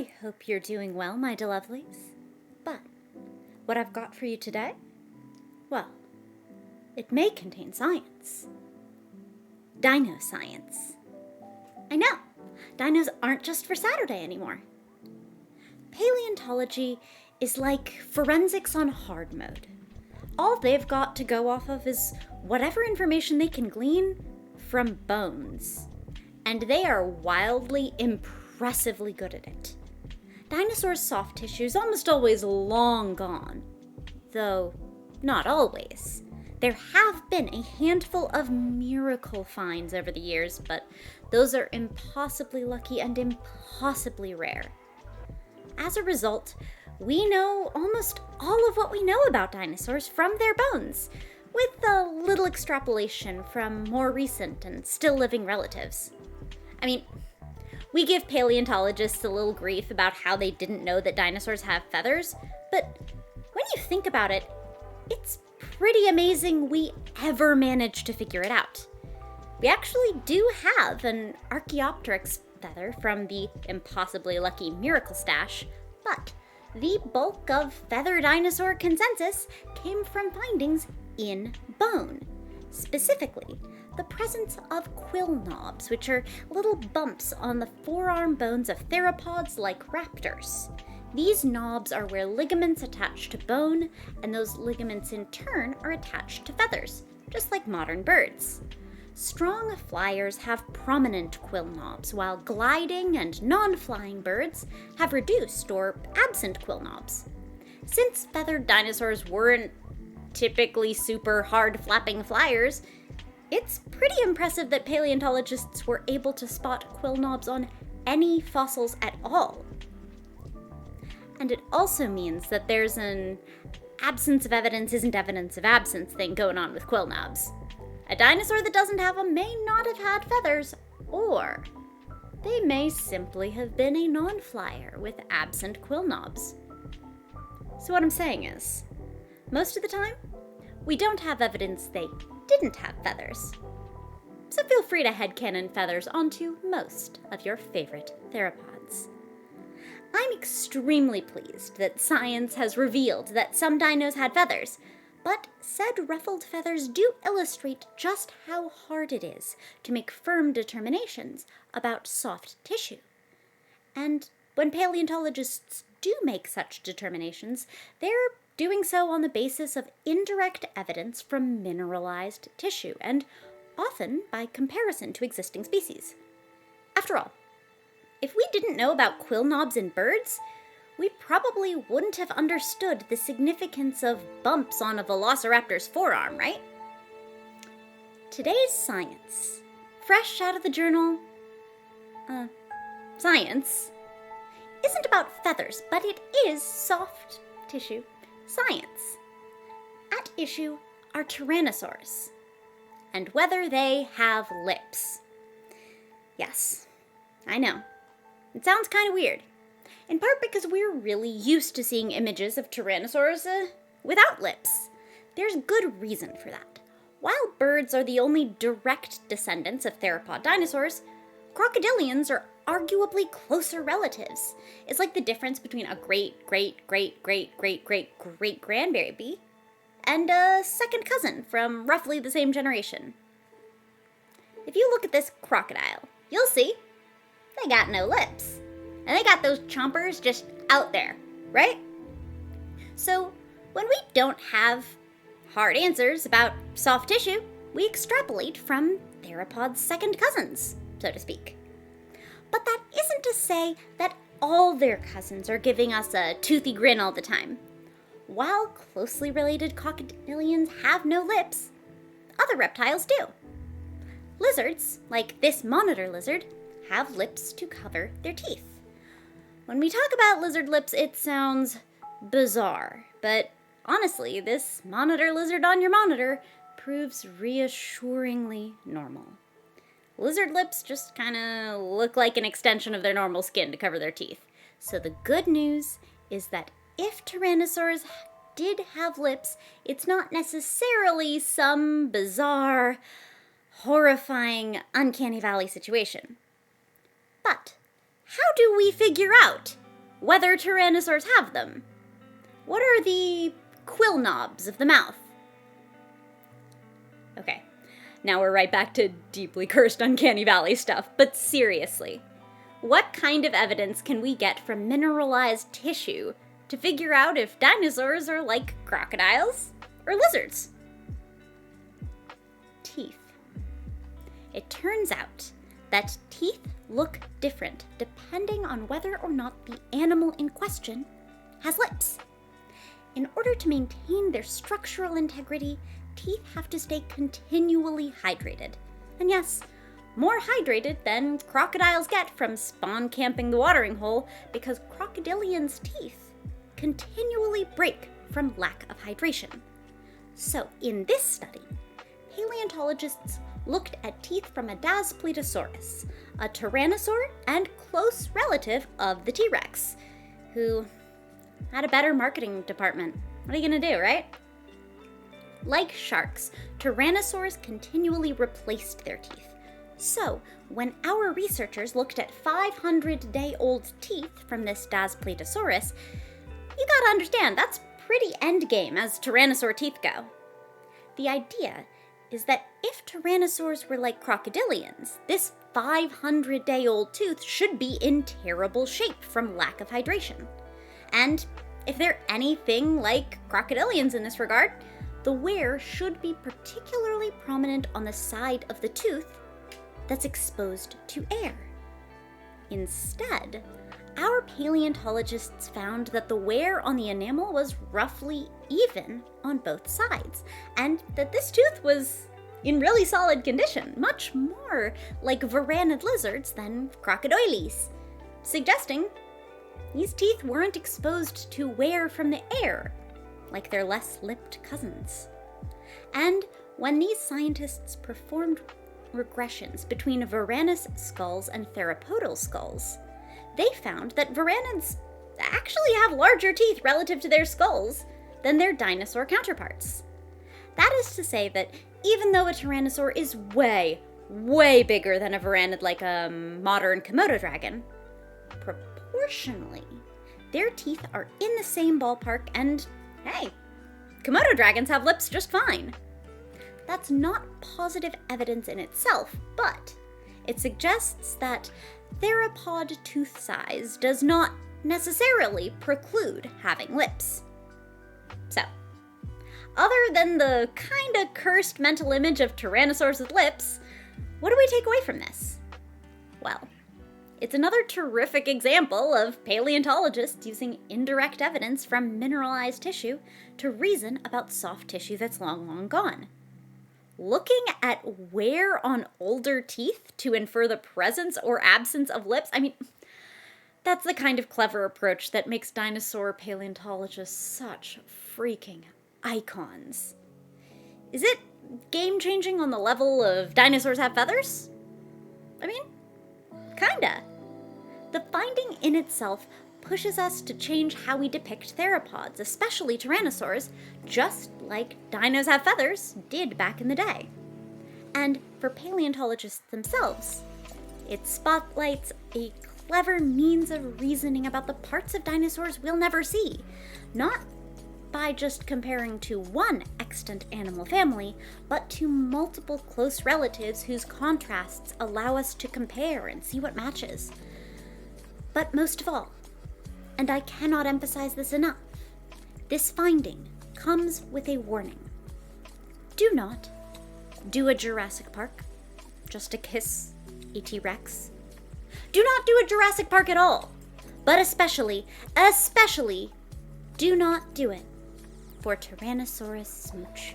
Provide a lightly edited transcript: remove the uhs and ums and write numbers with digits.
I hope you're doing well, my delovelies. But what I've got for you today, well, it may contain science. Dino science. I know, dinos aren't just for Saturday anymore. Paleontology is like forensics on hard mode. All they've got to go off of is whatever information they can glean from bones. And they are wildly, impressively good at it. Dinosaurs' soft tissue is almost always long gone. Though, not always. There have been a handful of miracle finds over the years, but those are impossibly lucky and impossibly rare. As a result, we know almost all of what we know about dinosaurs from their bones, with a little extrapolation from more recent and still living relatives. I mean, we give paleontologists a little grief about how they didn't know that dinosaurs have feathers, but when you think about it, it's pretty amazing we ever managed to figure it out. We actually do have an Archaeopteryx feather from the impossibly lucky miracle stash, but the bulk of feather dinosaur consensus came from findings in bone. Specifically, the presence of quill knobs, which are little bumps on the forearm bones of theropods like raptors. These knobs are where ligaments attach to bone, and those ligaments in turn are attached to feathers, just like modern birds. Strong flyers have prominent quill knobs, while gliding and non-flying birds have reduced or absent quill knobs. Since feathered dinosaurs weren't typically super hard-flapping flyers, it's pretty impressive that paleontologists were able to spot quill knobs on any fossils at all. And it also means that there's an absence of evidence isn't evidence of absence thing going on with quill knobs. A dinosaur that doesn't have them may not have had feathers, or they may simply have been a non-flyer with absent quill knobs. So what I'm saying is, most of the time, we don't have evidence they didn't have feathers. So feel free to headcanon feathers onto most of your favorite theropods. I'm extremely pleased that science has revealed that some dinos had feathers, but said ruffled feathers do illustrate just how hard it is to make firm determinations about soft tissue. And when paleontologists do make such determinations, they're doing so on the basis of indirect evidence from mineralized tissue, and often by comparison to existing species. After all, if we didn't know about quill knobs in birds, we probably wouldn't have understood the significance of bumps on a velociraptor's forearm, right? Today's science, fresh out of the journal, Science, isn't about feathers, but it is soft tissue science. At issue are tyrannosaurs, and whether they have lips. Yes, I know. It sounds kind of weird. In part because we're really used to seeing images of tyrannosaurs without lips. There's good reason for that. While birds are the only direct descendants of theropod dinosaurs, crocodilians are arguably closer relatives. It's like the difference between a great-great-great-great-great-great-great-grandbaby and a second cousin from roughly the same generation. If you look at this crocodile, you'll see they got no lips. And they got those chompers just out there, right? So when we don't have hard answers about soft tissue, we extrapolate from theropods' second cousins, so to speak. But that isn't to say that all their cousins are giving us a toothy grin all the time. While closely related crocodilians have no lips, other reptiles do. Lizards, like this monitor lizard, have lips to cover their teeth. When we talk about lizard lips, it sounds bizarre, but honestly, this monitor lizard on your monitor proves reassuringly normal. Lizard lips just kind of look like an extension of their normal skin to cover their teeth. So the good news is that if tyrannosaurs did have lips, it's not necessarily some bizarre, horrifying, uncanny valley situation. But how do we figure out whether tyrannosaurs have them. What are the quill knobs of the mouth? Okay, now we're right back to deeply cursed Uncanny Valley stuff, but seriously, what kind of evidence can we get from mineralized tissue to figure out if dinosaurs are like crocodiles or lizards? Teeth. It turns out that teeth look different depending on whether or not the animal in question has lips. In order to maintain their structural integrity, teeth have to stay continually hydrated. And yes, more hydrated than crocodiles get from spawn camping the watering hole, because crocodilians' teeth continually break from lack of hydration. So in this study, paleontologists looked at teeth from a Daspletosaurus, a tyrannosaur and close relative of the T-Rex, who had a better marketing department. What are you gonna do, right? Like sharks, tyrannosaurs continually replaced their teeth. So, when our researchers looked at 500-day-old teeth from this Daspletosaurus, you gotta understand, that's pretty endgame as tyrannosaur teeth go. The idea is that if tyrannosaurs were like crocodilians, this 500-day-old tooth should be in terrible shape from lack of hydration. And if they're anything like crocodilians in this regard, the wear should be particularly prominent on the side of the tooth that's exposed to air. Instead, our paleontologists found that the wear on the enamel was roughly even on both sides, and that this tooth was in really solid condition, much more like varanid lizards than crocodiles, suggesting these teeth weren't exposed to wear from the air like their less lipped cousins. And when these scientists performed regressions between varanus skulls and theropodal skulls, they found that varanids actually have larger teeth relative to their skulls than their dinosaur counterparts. That is to say that even though a tyrannosaur is way, way bigger than a varanid like a modern Komodo dragon, proportionally, their teeth are in the same ballpark, and hey, Komodo dragons have lips just fine. That's not positive evidence in itself, but it suggests that theropod tooth size does not necessarily preclude having lips. So, other than the kinda cursed mental image of tyrannosaurs with lips, what do we take away from this? Well, it's another terrific example of paleontologists using indirect evidence from mineralized tissue to reason about soft tissue that's long, long gone. Looking at wear on older teeth to infer the presence or absence of lips, I mean, that's the kind of clever approach that makes dinosaur paleontologists such freaking icons. Is it game-changing on the level of dinosaurs have feathers? I mean, kinda. The finding in itself pushes us to change how we depict theropods, especially tyrannosaurs, just like dinos have feathers did back in the day. And for paleontologists themselves, it spotlights a clever means of reasoning about the parts of dinosaurs we'll never see, not by just comparing to one extant animal family, but to multiple close relatives whose contrasts allow us to compare and see what matches. But most of all, and I cannot emphasize this enough, this finding comes with a warning. Do not do a Jurassic Park just to kiss a T-Rex. Do not do a Jurassic Park at all, but especially, do not do it for Tyrannosaurus Smooch.